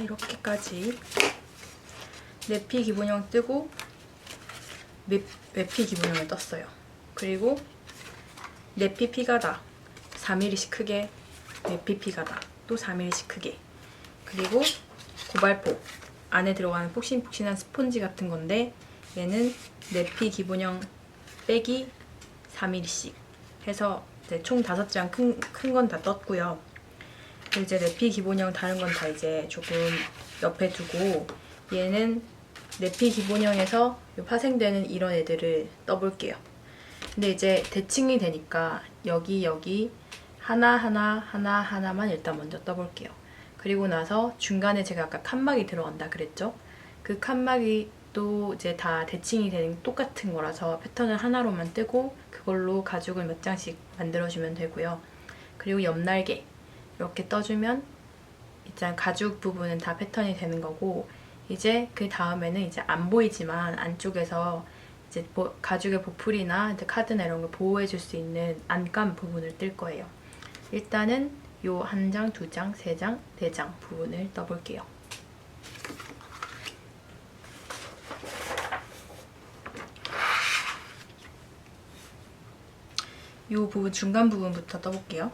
이렇게까지 내피 기본형 뜨고 외피 기본형을 떴어요. 그리고 내피 피가다 4mm씩 크게, 내피 피가다 또 4mm씩 크게. 그리고 고발포 안에 들어가는 폭신폭신한 스폰지 같은 건데 얘는 내피 기본형 빼기 4mm씩 해서 이제 총 5장 큰 건 다 떴고요. 이제 내피 기본형 다른 건 다 이제 조금 옆에 두고 얘는 내피 기본형에서 파생되는 이런 애들을 떠볼게요. 근데 이제 대칭이 되니까 여기 하나만 일단 먼저 떠볼게요. 그리고 나서 중간에 제가 아까 칸막이 들어간다 그랬죠? 그 칸막이 또 이제 다 대칭이 되는 똑같은 거라서 패턴을 하나로만 뜨고 그걸로 가죽을 몇 장씩 만들어주면 되고요. 그리고 옆날개 이렇게 떠주면 일단 가죽 부분은 다 패턴이 되는 거고 이제 그 다음에는 이제 안 보이지만 안쪽에서 이제 가죽의 보풀이나 이제 카드나 이런 걸 보호해줄 수 있는 안감 부분을 뜰 거예요. 일단은 요 1장, 2장, 3장, 4장 부분을 떠볼게요. 요 부분 중간 부분부터 떠볼게요.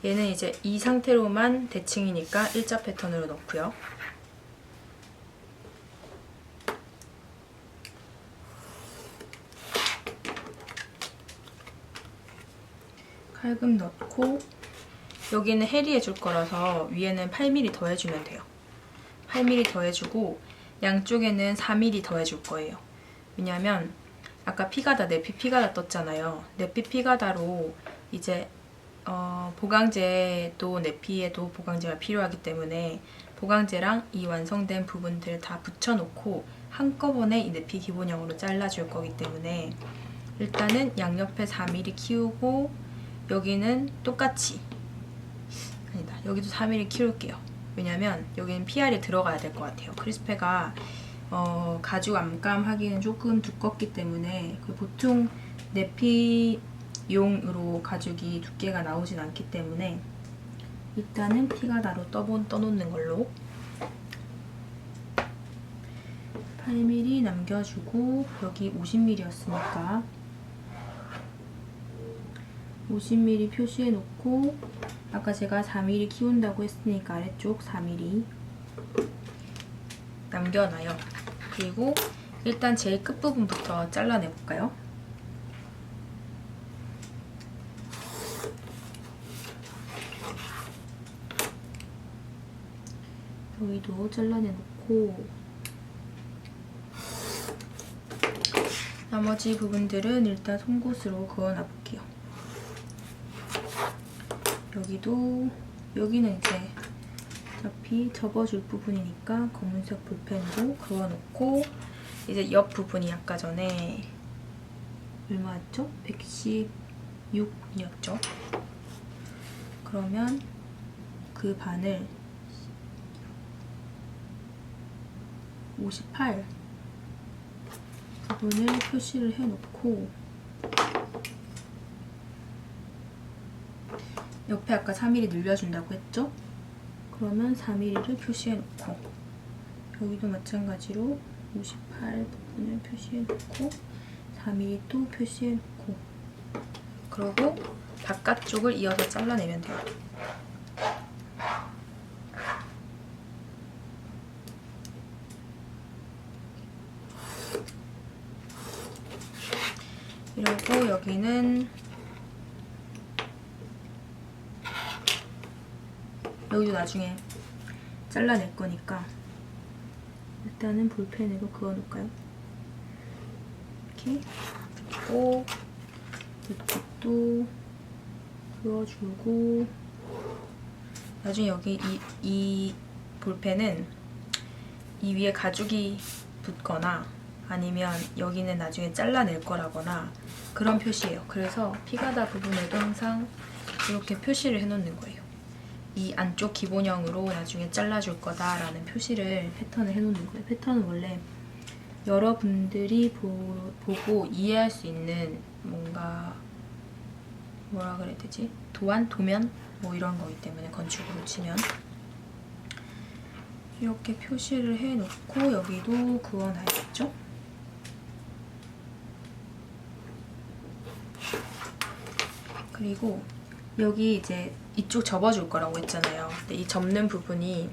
얘는 이제 이 상태로만 대칭이니까 일자 패턴으로 넣고요. 칼금 넣고 여기는 해리 해줄 거라서 위에는 8mm 더 해주면 돼요. 8mm 더 해주고 양쪽에는 4mm 더 해줄 거예요. 왜냐면 아까 피가다, 내피 피가다 떴잖아요. 내피 피가다로 이제 보강제도 내피에도 보강제가 필요하기 때문에 보강제랑 이 완성된 부분들 다 붙여놓고 한꺼번에 이 내피 기본형으로 잘라줄 거기 때문에 일단은 양옆에 4mm 키우고 여기는 똑같이 아니다 여기도 4mm 키울게요. 왜냐면 여기는 PR이 들어가야 될 것 같아요. 크리스페가 가죽 암감하기는 조금 두껍기 때문에 보통 내피용으로 가죽이 두께가 나오진 않기 때문에 일단은 피가다로 떠놓는 걸로 8mm 남겨주고 여기 50mm였으니까 50mm 표시해 놓고 아까 제가 4mm 키운다고 했으니까 아래쪽 4mm 남겨놔요. 그리고 일단 제일 끝부분부터 잘라내볼까요? 여기도 잘라내놓고 나머지 부분들은 일단 송곳으로 그어놔볼게요. 여기는 이제 어차피 접어줄 부분이니까 검은색 볼펜으로 그어놓고 이제 옆 부분이 아까 전에 얼마였죠? 116이었죠? 그러면 그 반을 58 부분을 표시를 해놓고 옆에 아까 4mm 늘려준다고 했죠? 그러면 4mm를 표시해놓고 여기도 마찬가지로 58 부분을 표시해놓고 4mm 또 표시해놓고 그러고 바깥쪽을 이어서 잘라내면 돼요. 이러고 여기도 나중에 잘라낼 거니까 일단은 볼펜으로 그어놓을까요? 이렇게 그리고 이쪽도 그어주고 나중에 여기 이 볼펜은 이 위에 가죽이 붙거나 아니면 여기는 나중에 잘라낼 거라거나 그런 표시예요. 그래서 피가다 부분에도 항상 이렇게 표시를 해놓는 거예요. 이 안쪽 기본형으로 나중에 잘라줄 거다라는 표시를 패턴을 해놓는 거예요. 패턴은 원래 여러분들이 보고 이해할 수 있는 뭔가 뭐라 그래야 되지? 도안? 도면? 뭐 이런 거기 때문에 건축으로 치면 이렇게 표시를 해놓고 여기도 그어놔야겠죠? 그리고 여기 이제 이쪽 접어줄 거라고 했잖아요. 근데 이 접는 부분이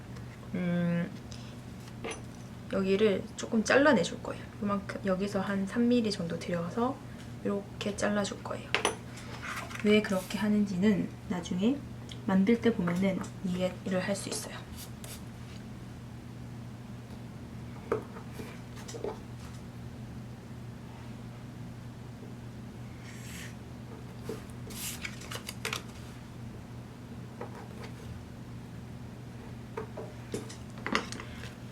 여기를 조금 잘라내줄 거예요. 이만큼 여기서 한 3mm 정도 들여서 이렇게 잘라줄 거예요. 왜 그렇게 하는지는 나중에 만들 때 보면은 이해를 할 수 있어요.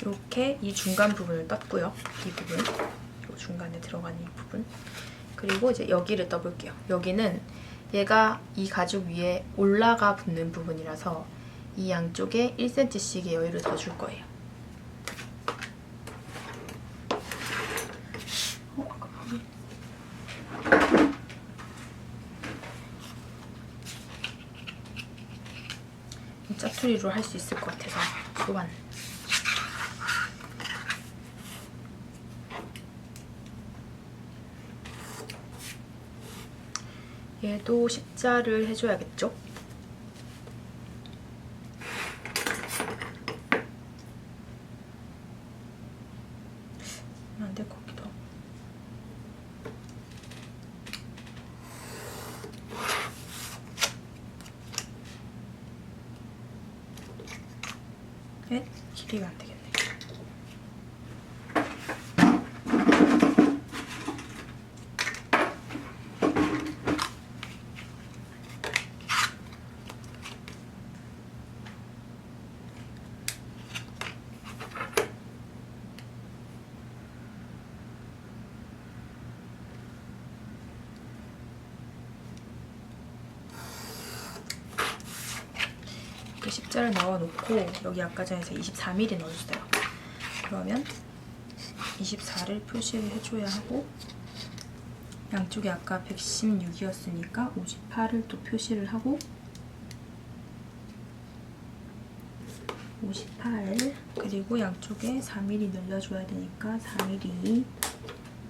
이렇게 이 중간 부분을 떴고요. 이 부분, 이 중간에 들어가는 이 부분. 그리고 이제 여기를 떠볼게요. 여기는 얘가 이 가죽 위에 올라가 붙는 부분이라서 이 양쪽에 1cm씩의 여유를 더 줄 거예요. 짜투리로 할 수 있을 것 같아서 소반. 얘도 십자를 해줘야겠죠? 안 될 것 같기도 하고. 네? 길이가 안 되겠네. 십자를 넣어놓고 여기 아까 전에 24mm 넣어줬어요. 그러면 24를 표시를 해줘야 하고 양쪽이 아까 116이었으니까 58을 또 표시를 하고 58 그리고 양쪽에 4mm 늘려줘야 되니까 4mm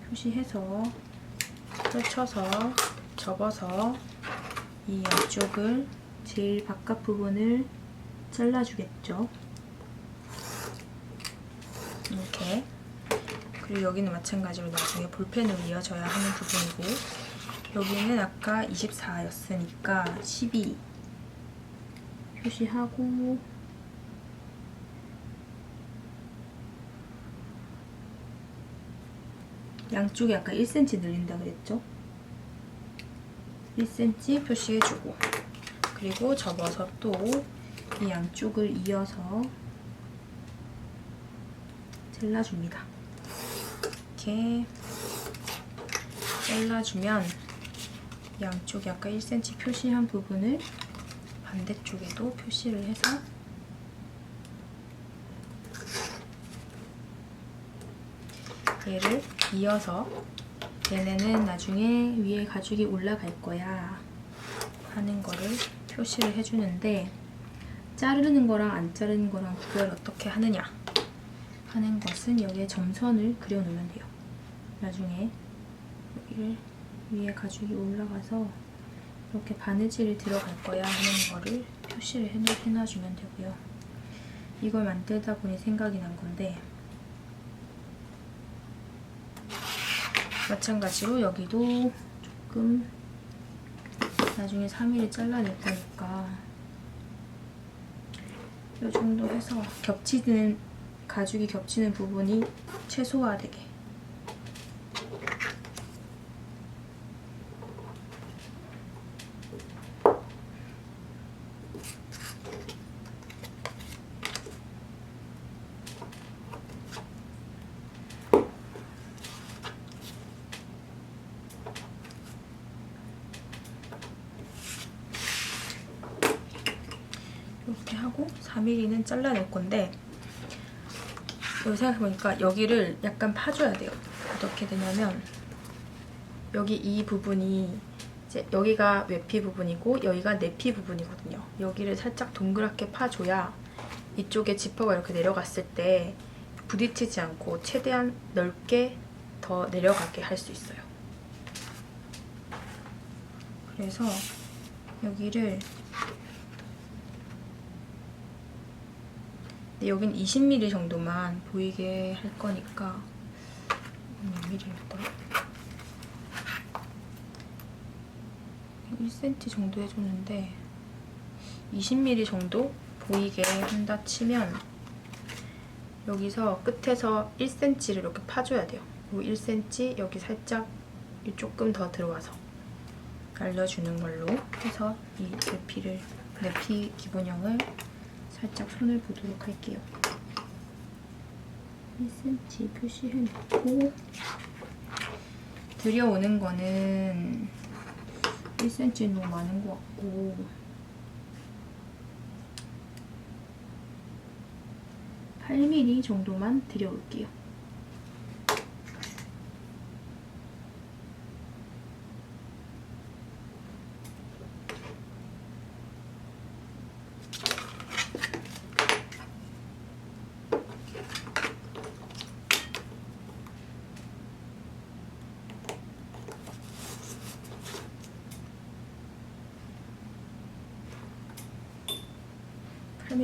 표시해서 펼쳐서 접어서 이 양쪽을 제일 바깥 부분을 잘라주겠죠. 이렇게. 그리고 여기는 마찬가지로 나중에 볼펜으로 이어져야 하는 부분이고 여기는 아까 24였으니까 12 표시하고 양쪽에 아까 1cm 늘린다 그랬죠? 1cm 표시해주고 그리고 접어서 또 이 양쪽을 이어서 잘라줍니다. 이렇게 잘라주면 양쪽에 아까 1cm 표시한 부분을 반대쪽에도 표시를 해서 얘를 이어서 얘네는 나중에 위에 가죽이 올라갈 거야 하는 거를 표시를 해주는데 자르는 거랑 안 자르는 거랑 구별 어떻게 하느냐 하는 것은 여기에 점선을 그려놓으면 돼요. 나중에 여기를 위에 가죽이 올라가서 이렇게 바느질이 들어갈 거야 하는 거를 표시를 해놔주면 되고요. 이걸 만들다 보니 생각이 난 건데 마찬가지로 여기도 조금 나중에 3mm 잘라낼 거니까 이 정도 해서 겹치는 가죽이 겹치는 부분이 최소화되게 이렇게 하고 4mm는 잘라낼 건데 여기 생각해보니까 여기를 약간 파줘야 돼요. 어떻게 되냐면 여기 이 부분이 이제 여기가 외피 부분이고 여기가 내피 부분이거든요. 여기를 살짝 동그랗게 파줘야 이쪽에 지퍼가 이렇게 내려갔을 때 부딪히지 않고 최대한 넓게 더 내려가게 할 수 있어요. 그래서 여기를 여긴 20mm 정도만 보이게 할 거니까 몇 mm였더라? 1cm 정도 해줬는데 20mm 정도 보이게 한다 치면 여기서 끝에서 1cm를 이렇게 파줘야 돼요. 그리고 1cm 여기 살짝 조금 더 들어와서 날려주는 걸로 해서 이 내피 기본형을 살짝 손을 보도록 할게요. 1cm 표시해놓고 들여오는 거는 1cm 너무 많은 것 같고 8mm 정도만 들여올게요.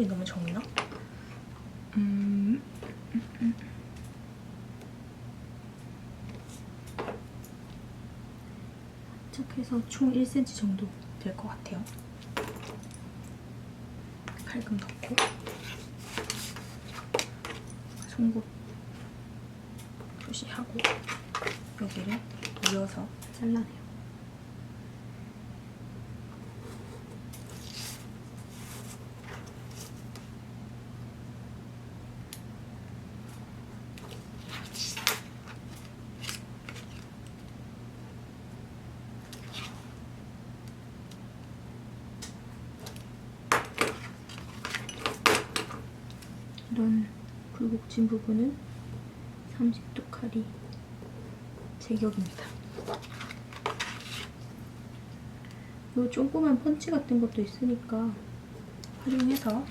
너무 적나? 살짝 해서 총 1cm 정도 될 것 같아요. 칼금 넣고 송곳 표시하고 여기를 이어서 잘라내요. 이런 굴곡진 부분은 30도 칼이 제격입니다. 요 조그만 펀치 같은 것도 있으니까 활용해서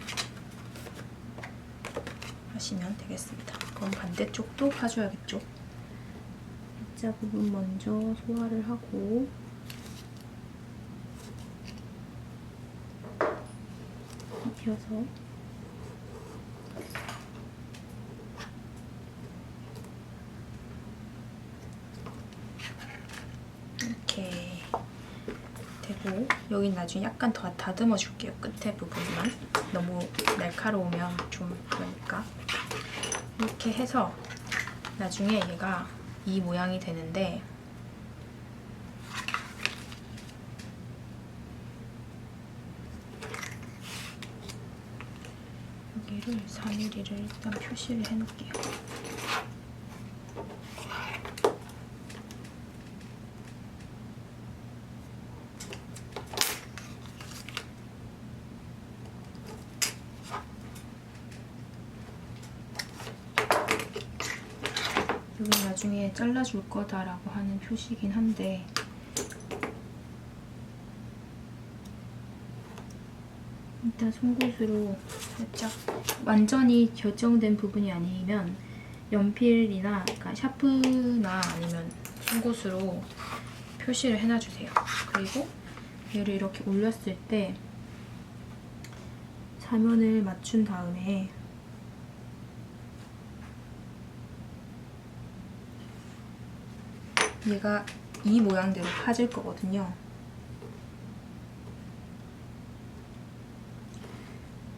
하시면 되겠습니다. 그럼 반대쪽도 파줘야겠죠? 입자 부분 먼저 소화를 하고 입혀서 이렇게 되고 여긴 나중에 약간 더 다듬어 줄게요. 끝에 부분만 너무 날카로우면 좀 그러니까 이렇게 해서 나중에 얘가 이 모양이 되는데 여기를 4mm를 일단 표시를 해놓을게요. 여기 나중에 잘라줄 거다라고 하는 표시긴 한데 일단 송곳으로 살짝 완전히 결정된 부분이 아니면 연필이나 그러니까 샤프나 아니면 송곳으로 표시를 해놔주세요. 그리고 얘를 이렇게 올렸을 때 사면을 맞춘 다음에 얘가 이 모양대로 파질 거거든요.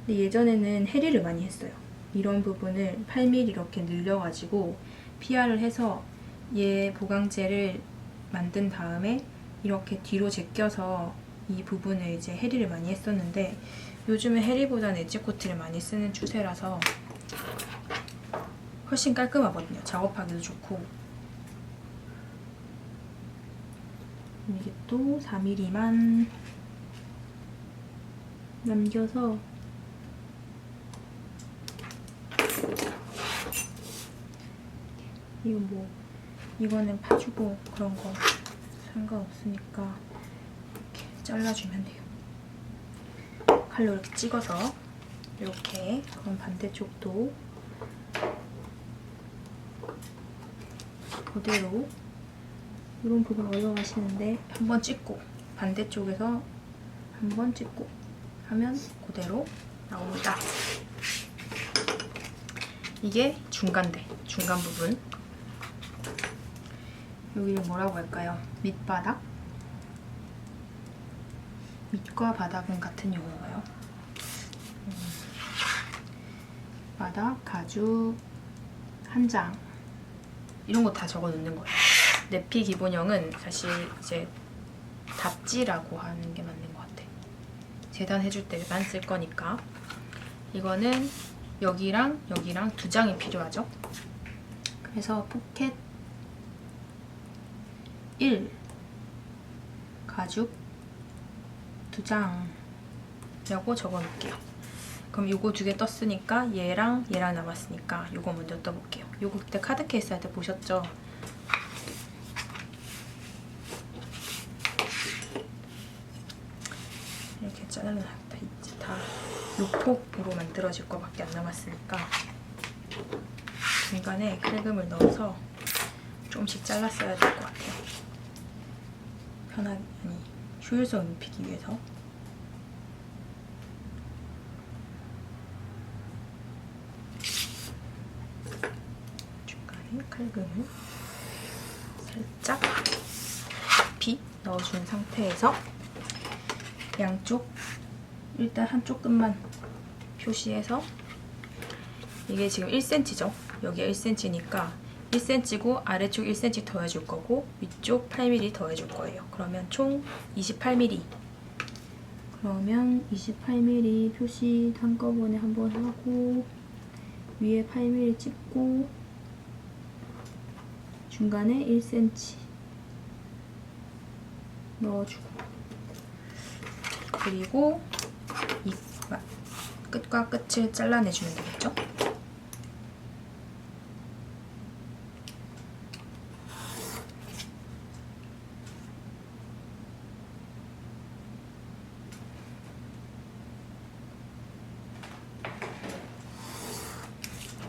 근데 예전에는 해리를 많이 했어요. 이런 부분을 8mm 이렇게 늘려가지고 PR을 해서 얘 보강제를 만든 다음에 이렇게 뒤로 제껴서 이 부분을 이제 해리를 많이 했었는데 요즘에 해리보다는 엣지 코트를 많이 쓰는 추세라서 훨씬 깔끔하거든요. 작업하기도 좋고. 이게 또 4mm만 남겨서 이거는 파주고 그런 거 상관없으니까 잘라주면 돼요. 칼로 이렇게 찍어서 이렇게. 그럼 반대쪽도 그대로 이런 부분 어려워하시는데 한번 찍고 반대쪽에서 한번 찍고 하면 그대로 나옵니다. 이게 중간대, 중간 부분. 여기를 뭐라고 할까요? 밑바닥? 밑과 바닥은 같은 용어인가요? 바닥, 가죽, 한 장 이런 거 다 적어 놓는 거예요. 내피 기본형은 사실 이제 답지라고 하는 게 맞는 것 같아. 재단 해줄 때만 쓸 거니까. 이거는 여기랑 여기랑 2장이 필요하죠. 그래서 포켓 1 가죽 2장이라고 적어 놓을게요. 그럼 요거 2개 떴으니까 얘랑 얘랑 남았으니까 요거 먼저 떠볼게요. 요거 그때 카드 케이스 할 때 보셨죠? 이렇게 잘라놔야겠다. 이제 다 요폭으로 만들어질 거밖에 안 남았으니까 중간에 칼금을 넣어서 조금씩 잘랐어야 될 것 같아요. 편하게, 아니 효율성 높이기 위해서. 중간에 칼금을 살짝 깊이 넣어준 상태에서 양쪽 일단 한쪽 끝만 표시해서, 이게 지금 1cm죠? 여기가 1cm니까 1cm고 아래쪽 1cm 더해줄 거고 위쪽 8mm 더해줄 거예요. 그러면 총 28mm. 그러면 28mm 표시 한꺼번에 한번 하고 위에 8mm 찍고 중간에 1cm 넣어주고, 그리고 이 끝과 끝을 잘라내주면 되겠죠?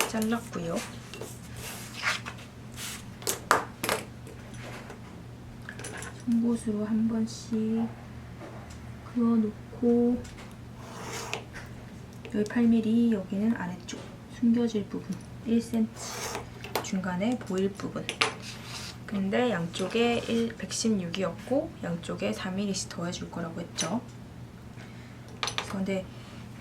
잘랐고요. 송곳으로 한 번씩 그어놓고, 여기 8mm, 여기는 아래쪽 숨겨질 부분 1cm, 중간에 보일 부분. 근데 양쪽에 116이었고 양쪽에 4mm씩 더해줄 거라고 했죠. 근데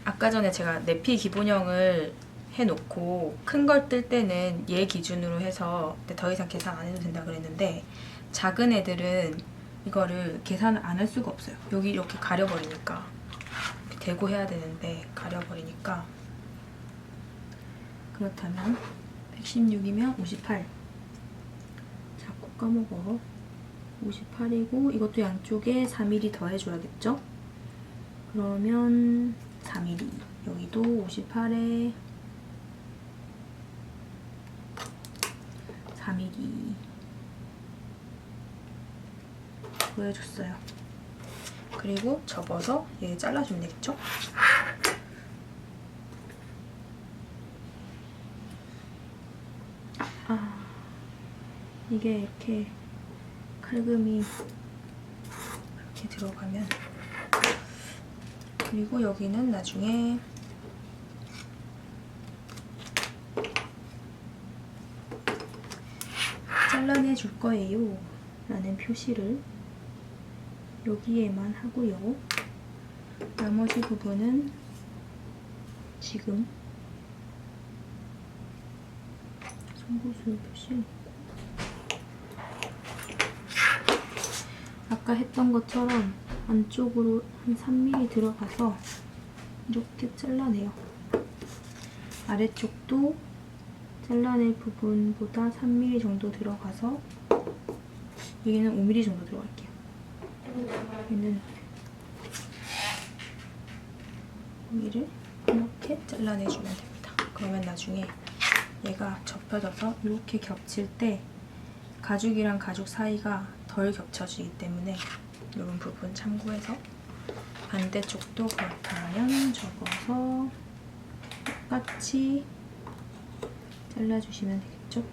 아까 전에 제가 내피 기본형을 해놓고 큰 걸 뜰 때는 얘 기준으로 해서 더 이상 계산 안 해도 된다 그랬는데, 작은 애들은 이거를 계산을 안 할 수가 없어요. 여기 이렇게 가려버리니까. 이렇게 대고 해야 되는데 가려버리니까. 그렇다면 116이면 58. 자꾸 까먹어. 58이고 이것도 양쪽에 4mm 더해줘야겠죠? 그러면 4mm. 여기도 58에 4mm 보여줬어요. 그리고 접어서 얘 잘라주면 되겠죠? 아, 이게 이렇게 칼금이 이렇게 들어가면, 그리고 여기는 나중에 잘라내줄 거예요 라는 표시를 여기에만 하고요. 나머지 부분은 지금 송곳으로 표시해놓고, 아까 했던 것처럼 안쪽으로 한 3mm 들어가서 이렇게 잘라내요. 아래쪽도 잘라낼 부분보다 3mm 정도 들어가서, 여기는 5mm 정도 들어갈게요. 여기는 여기를 이렇게 잘라내주면 됩니다. 그러면 나중에 얘가 접혀져서 이렇게 겹칠 때 가죽이랑 가죽 사이가 더 덜 겹쳐지기 때문에 이런 부분 참고해서 반대쪽도 그렇다면 접어서 똑같이 잘라주시면 되겠죠?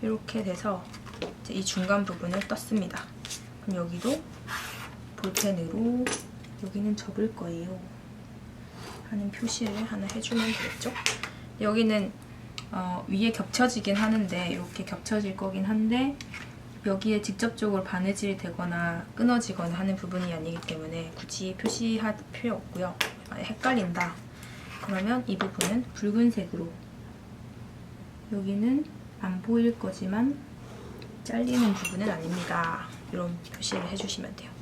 이렇게 돼서 이제 이 중간 부분을 떴습니다. 그럼 여기도 볼펜으로 여기는 접을 거예요 하는 표시를 하나 해주면 되겠죠? 여기는 위에 겹쳐지긴 하는데 이렇게 겹쳐질 거긴 한데 여기에 직접적으로 바느질이 되거나 끊어지거나 하는 부분이 아니기 때문에 굳이 표시할 필요 없고요. 만약 헷갈린다 그러면 이 부분은 붉은색으로, 여기는 안 보일 거지만 잘리는 부분은 아닙니다. 이런 표시를 해주시면 돼요.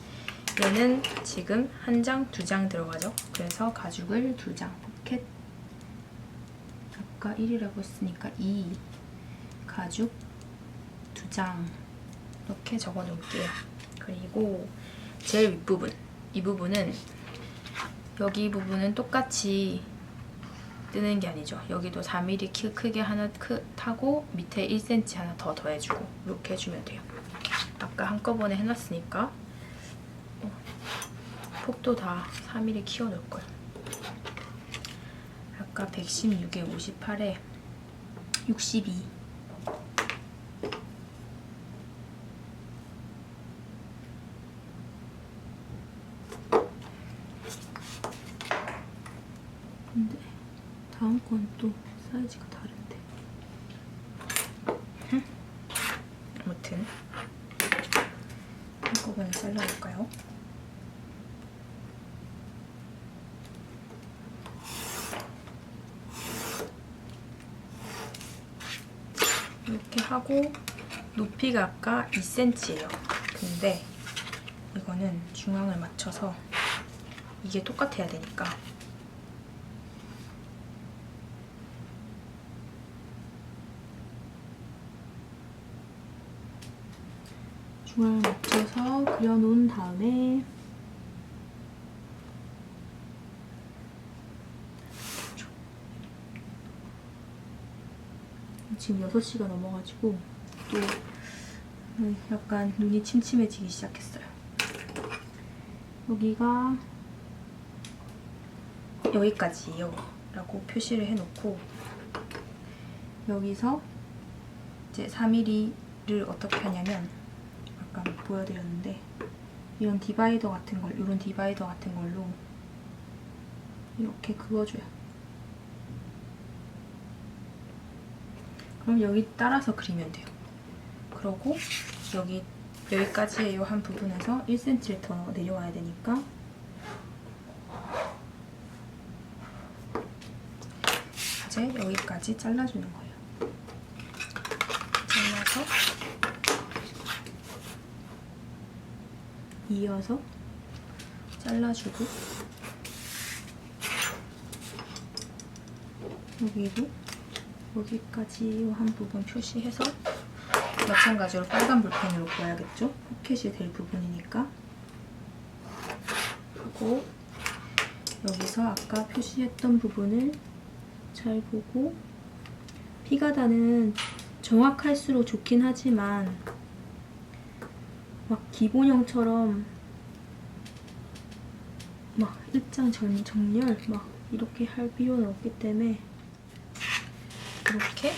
얘는 지금 1장, 2장 들어가죠. 그래서 가죽을 2장, 포켓 아까 1이라고 했으니까 2, 가죽 2장 이렇게 적어 놓을게요. 그리고 제일 윗부분, 이 부분은 여기 부분은 똑같이 뜨는 게 아니죠. 여기도 4mm 크게 하나 타고 밑에 1cm 하나 더 더해주고 이렇게 해주면 돼요. 아까 한꺼번에 해놨으니까 폭도 다 4mm 키워놓을 거예요. 아까 116에 58에 62. 근데 다음 건 또 사이즈가 다른데. 아무튼 한꺼번에 잘라볼까요? 이렇게 하고 높이가 아까 2cm예요. 근데 이거는 중앙을 맞춰서 이게 똑같아야 되니까 중앙을 맞춰서 그려놓은 다음에 지금 6시가 넘어가지고 또 약간 눈이 침침해지기 시작했어요. 여기가 여기까지예요 라고 표시를 해놓고 여기서 이제 4mm를 어떻게 하냐면 아까 보여드렸는데 이런 디바이더 같은 걸, 이런 디바이더 같은 걸로 이렇게 그어줘요. 그럼 여기 따라서 그리면 돼요. 그러고 여기까지예요 한 부분에서 1cm를 더 내려와야 되니까 이제 여기까지 잘라주는 거예요. 잘라서 이어서 잘라주고 여기도 여기까지 한 부분 표시해서 마찬가지로 빨간 볼펜으로 그어야겠죠? 포켓이 될 부분이니까 하고 여기서 아까 표시했던 부분을 잘 보고 피가다는 정확할수록 좋긴 하지만 막 기본형처럼 막 일장 정렬 막 이렇게 할 필요는 없기 때문에 이렇게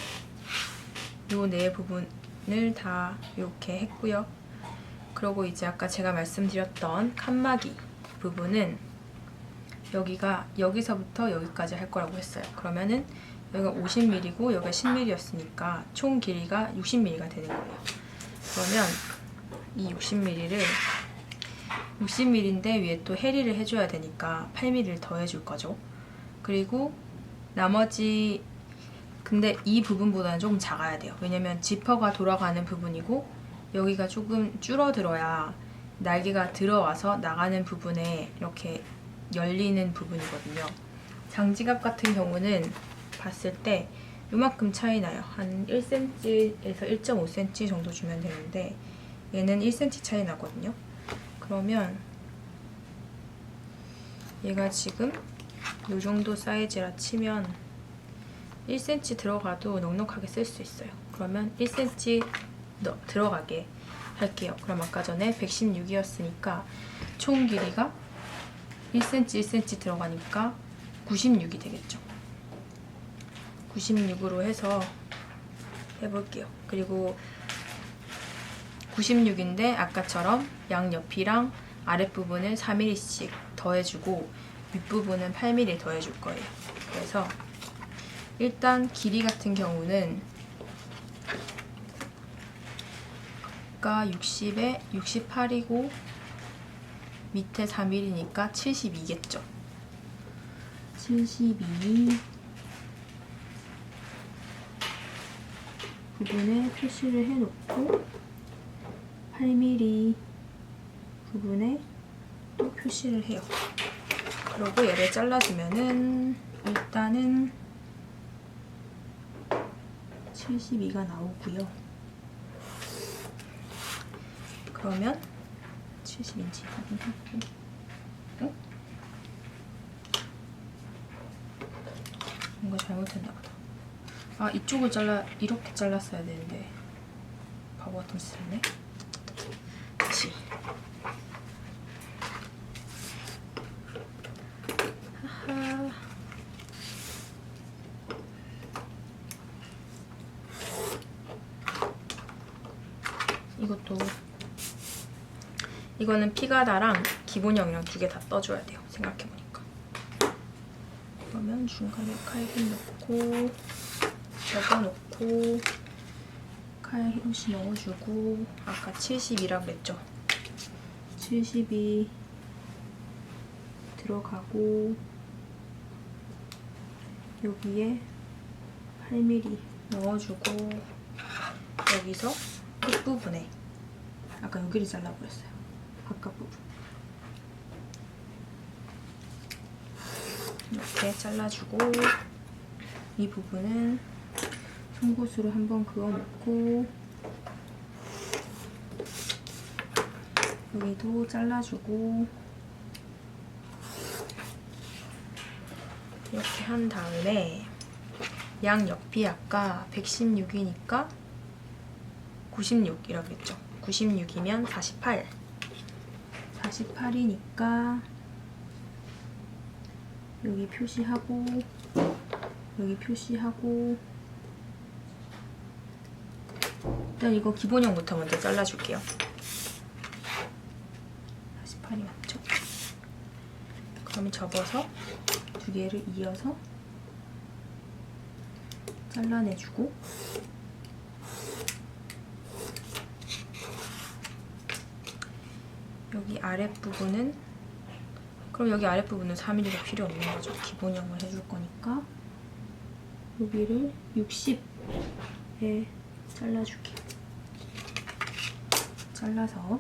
요 네 부분을 다 이렇게 했고요. 그리고 이제 아까 제가 말씀드렸던 칸막이 부분은 여기가 여기서부터 여기까지 할 거라고 했어요. 그러면은 여기가 50mm고 여기가 10mm였으니까 총 길이가 60mm가 되는 거예요. 그러면 이 60mm를 60mm인데 위에 또 해리를 해줘야 되니까 8mm를 더 해줄 거죠. 그리고 나머지 근데 이 부분보다는 조금 작아야 돼요. 왜냐면 지퍼가 돌아가는 부분이고 여기가 조금 줄어들어야 날개가 들어와서 나가는 부분에 이렇게 열리는 부분이거든요. 장지갑 같은 경우는 봤을 때 요만큼 차이 나요. 한 1cm에서 1.5cm 정도 주면 되는데 얘는 1cm 차이 나거든요. 그러면 얘가 지금 이 정도 사이즈라 치면 1cm 들어가도 넉넉하게 쓸 수 있어요. 그러면 1cm 들어가게 할게요. 그럼 아까 전에 116이었으니까 총 길이가 1cm 1cm 들어가니까 96이 되겠죠. 96으로 해서 해볼게요. 그리고 96인데 아까처럼 양옆이랑 아랫부분을 4mm씩 더해주고 윗부분은 8mm 더해줄 거예요. 그래서 일단 길이 같은 경우는 아까 60에 68이고 밑에 4mm니까 72겠죠. 72 부분에 표시를 해놓고 8mm 부분에 또 표시를 해요. 그리고 얘를 잘라주면은 일단은 72가 나오고요. 그러면 70인치 확인하고 뭔가 잘못했나 보다. 아, 이쪽을 이렇게 잘랐어야 되는데 바보 같은 짓을 했네. 다시. 하하. 이거는 피가다랑 기본형이랑 두 개 다 떠줘야 돼요. 생각해보니까. 그러면 중간에 칼금 넣고 접어놓고 칼 혹시 넣어주고 아까 70이라 그랬죠? 70이 들어가고 여기에 8mm 넣어주고 여기서 끝부분에 아까 여기를 잘라버렸어요. 바깥 부분 이렇게 잘라주고 이 부분은 송곳으로 한번 그어놓고 여기도 잘라주고 이렇게 한 다음에 양옆이 아까 116이니까 96이라고 했죠. 96이면 48 48이니까 여기 표시하고 여기 표시하고 일단 이거 기본형부터 먼저 잘라줄게요. 48이 맞죠? 그러면 접어서 두 개를 이어서 잘라내주고 여기 아랫부분은 그럼 여기 아랫부분은 4mm가 필요 없는 거죠. 기본형을 해줄 거니까 여기를 60에 잘라줄게요. 잘라서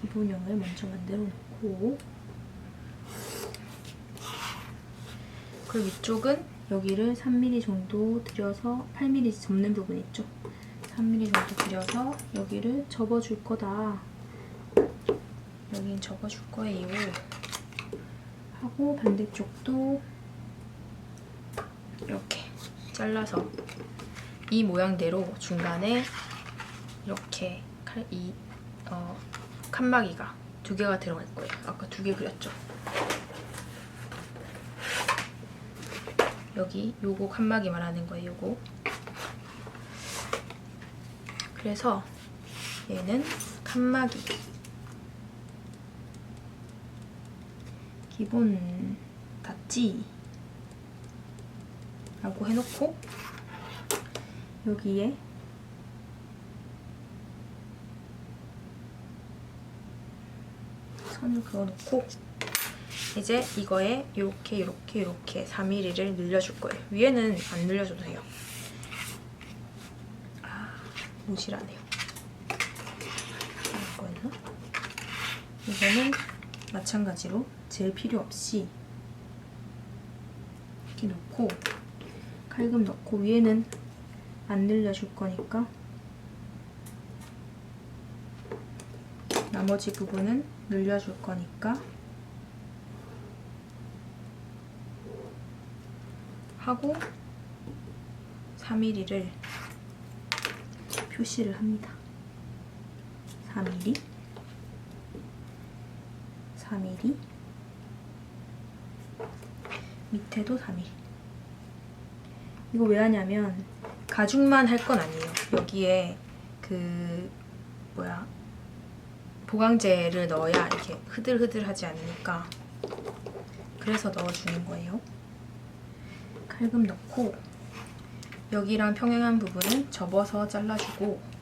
기본형을 먼저 만들어 놓고 그리고 이쪽은 여기를 3mm 정도 들여서 8mm 접는 부분 있죠? 3mm 정도 들여서 여기를 접어줄 거다. 여긴 접어줄 거예요. 하고 반대쪽도 이렇게 잘라서 이 모양대로 중간에 이렇게 칸막이가 두 개가 들어갈 거예요. 아까 두 개 그렸죠? 여기 요거 칸막이 말하는 거예요. 요거. 그래서 얘는 칸막이 기본 닫지 라고 해놓고 여기에 선을 그어놓고 이제 이거에 이렇게 4mm를 늘려줄 거예요. 위에는 안 늘려줘도 돼요. 아, 모질하네요. 이거였나? 이거는 마찬가지로 젤 필요 없이 이렇게 놓고 칼금 넣고 위에는 안 늘려줄 거니까 나머지 부분은 늘려줄 거니까 하고 4mm를 표시를 합니다. 4mm, 4mm, 밑에도 4mm. 이거 왜 하냐면 가죽만 할 건 아니에요. 여기에 그 보강제를 넣어야 이렇게 흐들흐들하지 않으니까, 그래서 넣어주는 거예요. 칼금 넣고 여기랑 평행한 부분은 접어서 잘라주고,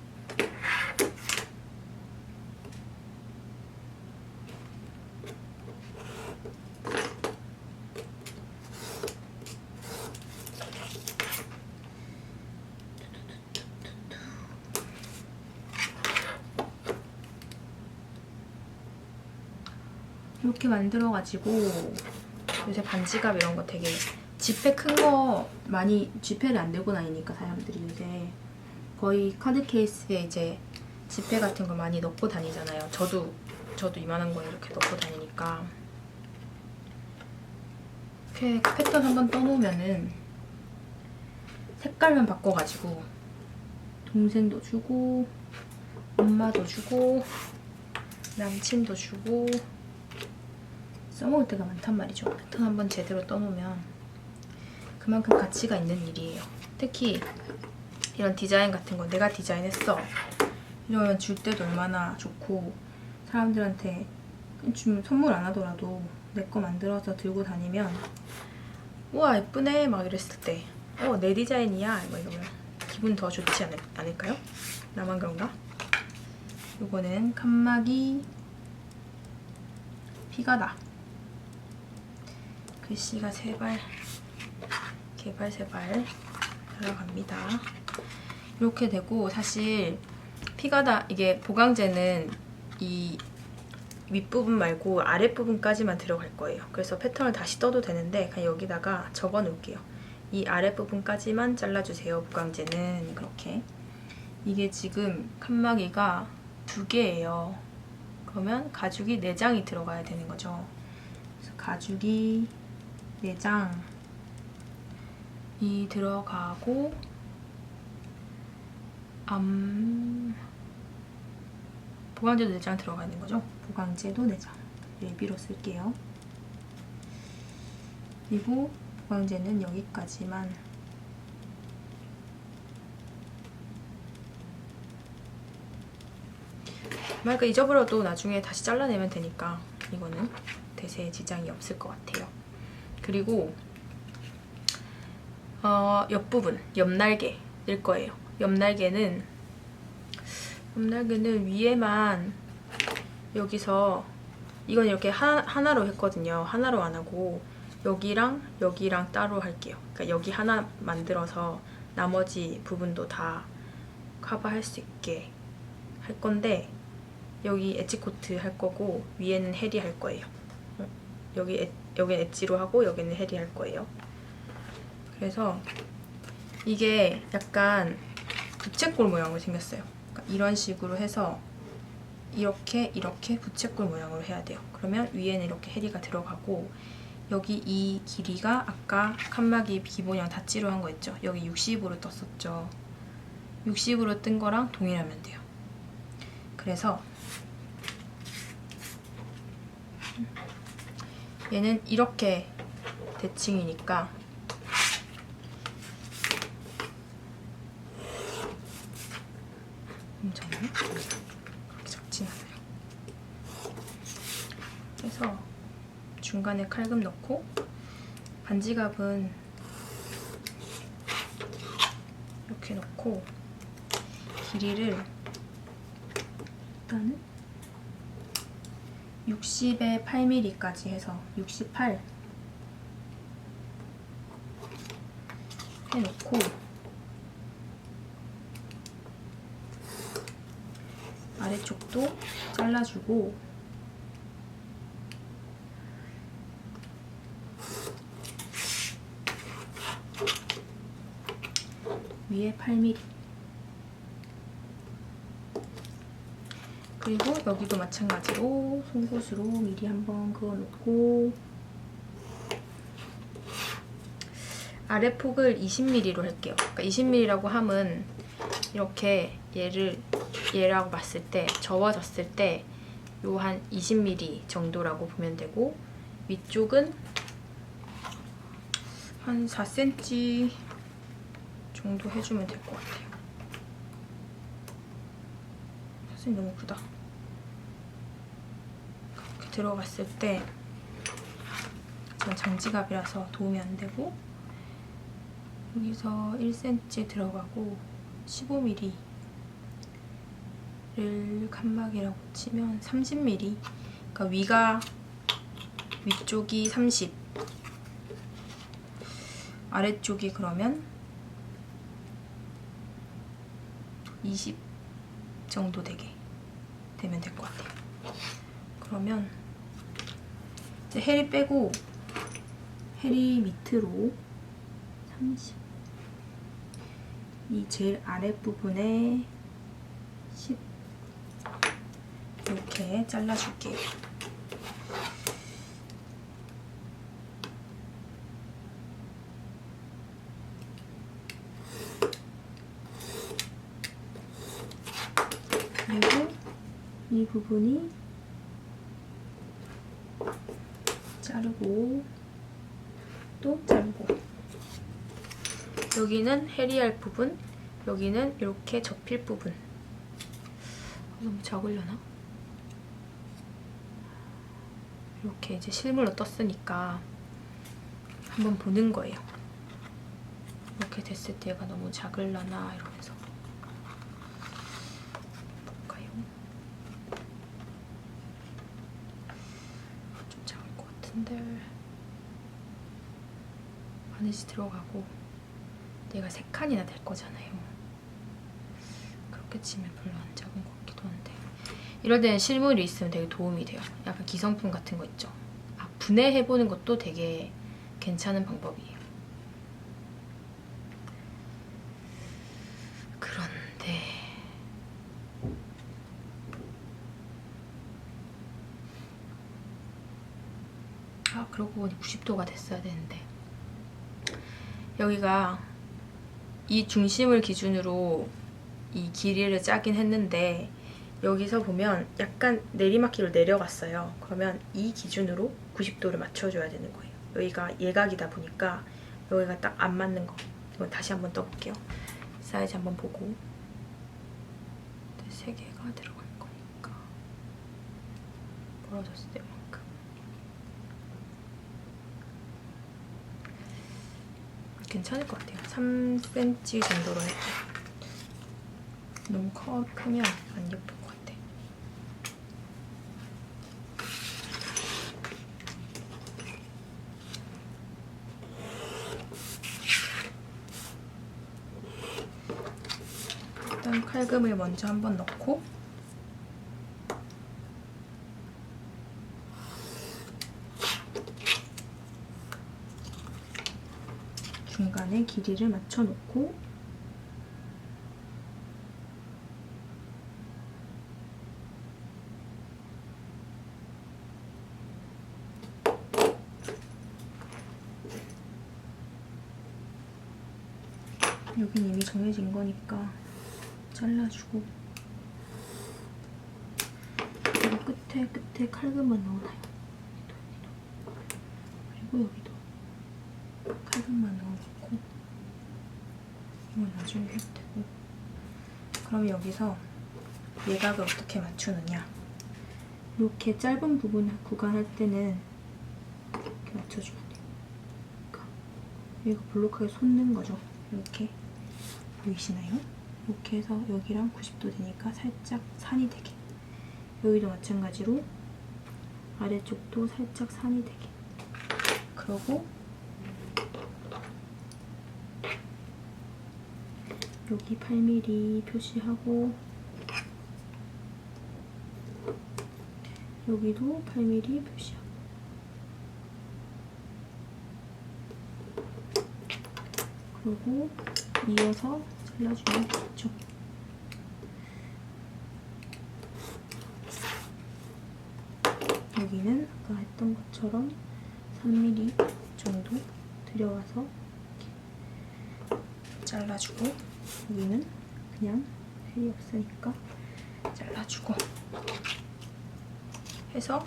이렇게 만들어가지고, 요새 반지갑 이런 거 되게 지폐 큰 거 많이 지폐를 안 들고 다니니까 사람들이 요새 거의 카드 케이스에 이제 지폐 같은 거 많이 넣고 다니잖아요. 저도 이만한 거 이렇게 넣고 다니니까, 이렇게 패턴 한번 떠놓으면은 색깔만 바꿔가지고 동생도 주고 엄마도 주고 남친도 주고 써먹을 때가 많단 말이죠. 패턴 한번 제대로 떠놓으면 그만큼 가치가 있는 일이에요. 특히 이런 디자인 같은 거 내가 디자인했어 이러면 줄 때도 얼마나 좋고, 사람들한테 좀 선물 안 하더라도 내 거 만들어서 들고 다니면 우와 예쁘네 막 이랬을 때 내 디자인이야 뭐 이러면 기분 더 좋지 않을까요? 나만 그런가? 요거는 칸막이 피가다. 글씨가 3발, 개발 3발 들어갑니다. 이렇게 되고, 사실 피가다 이게 보강제는 이 윗부분 말고 아랫부분까지만 들어갈 거예요. 그래서 패턴을 다시 떠도 되는데 그냥 여기다가 적어 놓을게요. 이 아랫부분까지만 잘라주세요. 보강제는 그렇게. 이게 지금 칸막이가 2개예요. 그러면 가죽이 4장이 들어가야 되는 거죠. 그래서 가죽이 4장이 들어가고, 보강제도 4장 들어가 있는 거죠. 보강제도 4장. 예비로 쓸게요. 그리고 보강제는 여기까지만. 만약에 잊어버려도 나중에 다시 잘라내면 되니까 이거는 대세 지장이 없을 것 같아요. 그리고 옆부분, 옆날개 낼 거예요. 옆날개는 위에만 여기서, 이건 이렇게 하나로 했거든요. 하나로 안 하고 여기랑 여기랑 따로 할게요. 그러니까 여기 하나 만들어서 나머지 부분도 다 커버할 수 있게 할 건데, 여기 엣지코트 할 거고 위에는 헤리 할 거예요. 여기는 엣지로 하고 여기는 헤리 할 거예요. 그래서 이게 약간 부채꼴 모양으로 생겼어요. 그러니까 이런 식으로 해서 이렇게 부채꼴 모양으로 해야 돼요. 그러면 위에는 이렇게 헤리가 들어가고, 여기 이 길이가 아까 칸막이 기본형 다찌로 한 거 있죠? 여기 60으로 떴었죠. 60으로 뜬 거랑 동일하면 돼요. 그래서 얘는 이렇게 대칭이니까 그렇게 작진 않아요. 그래서 중간에 칼금 넣고, 반지갑은 이렇게 넣고 길이를 일단은 60에 8mm까지 해서 68 해놓고, 아래쪽도 잘라주고, 위에 8mm, 그리고 여기도 마찬가지로 송곳으로 미리 한번 그어놓고, 아랫폭을 20mm로 할게요. 그러니까 20mm라고 함은 이렇게 얘라고 봤을 때 접어졌을 때 요 한 20mm 정도라고 보면 되고, 위쪽은 한 4cm 정도 해주면 될 것 같아요. 4cm 너무 크다. 이렇게 들어갔을 때 전 장지갑이라서 도움이 안 되고, 여기서 1cm 들어가고 15mm를 칸막이라고 치면 30mm. 그러니까 위쪽이 30, 아래쪽이 그러면 20 정도 되게 되면 될 것 같아요. 그러면 이제 해리 빼고 해리 밑으로 30, 이 제일 아랫부분에 10 이렇게 잘라줄게요. 그리고 이 부분이 자르고 또 자르고, 여기는 해리할 부분, 여기는 이렇게 접힐 부분. 너무 작으려나? 이렇게 이제 실물로 떴으니까 한번 보는 거예요. 이렇게 됐을 때 얘가 너무 작으려나 이러면서. 볼까요? 좀 작을 것 같은데. 바느질 들어가고 얘가 3칸이나 될 거잖아요. 그렇게 치면 별로 안 작은 것 같기도 한데, 이럴 때는 실물이 있으면 되게 도움이 돼요. 약간 기성품 같은 거 있죠. 분해해보는 것도 되게 괜찮은 방법이에요. 그런데 그러고 보니 90도가 됐어야 되는데, 여기가 이 중심을 기준으로 이 길이를 짜긴 했는데, 여기서 보면 약간 내리막길로 내려갔어요. 그러면 이 기준으로 90도를 맞춰줘야 되는 거예요. 여기가 예각이다 보니까 여기가 딱 안 맞는 거. 이건 다시 한번 떠볼게요. 사이즈 한번 보고. 3개가 들어간 거니까 벌어졌을 때만큼. 괜찮을 것 같아요. 3cm 정도로 할게요. 너무 크면 안 예쁠 것 같아. 일단 칼금을 먼저 한번 넣고, 중간에 길이를 맞춰놓고, 여긴 이미 정해진 거니까 잘라주고, 그리고 끝에 칼금만 넣어놔요. 그리고 여기도 칼금만 넣어놓고, 이건 나중에 해도 되고. 그럼 여기서 예각을 어떻게 맞추느냐, 이렇게 짧은 구간 할 때는 이렇게 맞춰주면 돼요. 그러니까 여기가 볼록하게 솟는 거죠. 이렇게 보이시나요? 이렇게 해서 여기랑 90도 되니까 살짝 산이 되게, 여기도 마찬가지로 아래쪽도 살짝 산이 되게. 그러고 여기 8mm 표시하고, 여기도 8mm 표시하고, 그리고 이어서 잘라주면 되겠죠. 여기는 아까 했던 것처럼 3mm 정도 들여와서 잘라주고, 여기는 그냥 헬이 없으니까 잘라주고 해서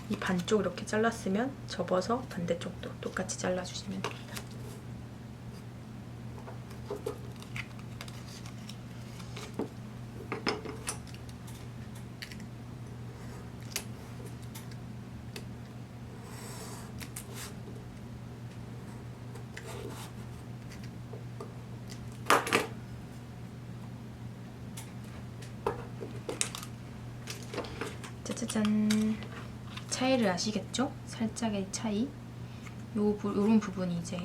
이 반쪽 이렇게 잘랐으면 접어서 반대쪽도 똑같이 잘라주시면 됩니다. 짜자잔. 차이를 아시겠죠? 살짝의 차이. 요런 부분이 이제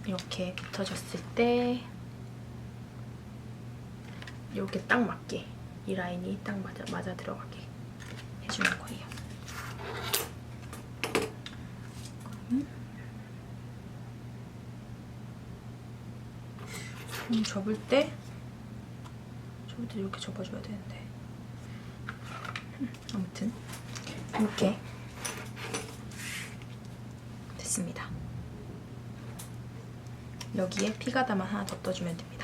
이렇게 붙어졌을 때 이렇게 딱 맞게, 이 라인이 딱 맞아 들어가게 해주는 거예요. 접을 때 이렇게 접어줘야 되는데, 아무튼 이렇게 됐습니다. 여기에 피가다만 하나 더 떠주면 됩니다.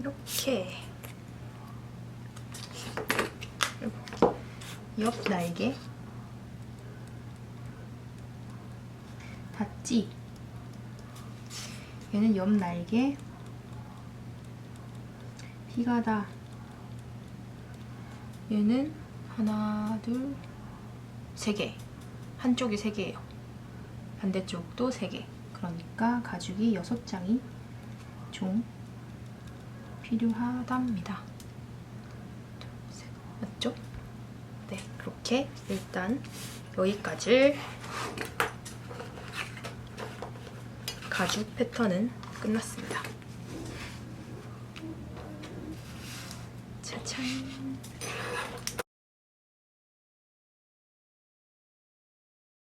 이렇게. 그리고 옆 날개 닿지? 얘는 옆 날개 피가다. 얘는 하나, 둘, 세 개. 한쪽이 3개예요. 반대쪽도 3개. 그러니까 가죽이 6장이 총 필요하답니다. 둘, 셋. 맞죠? 네, 그렇게 일단 여기까지 가죽 패턴은 끝났습니다. 짜잔.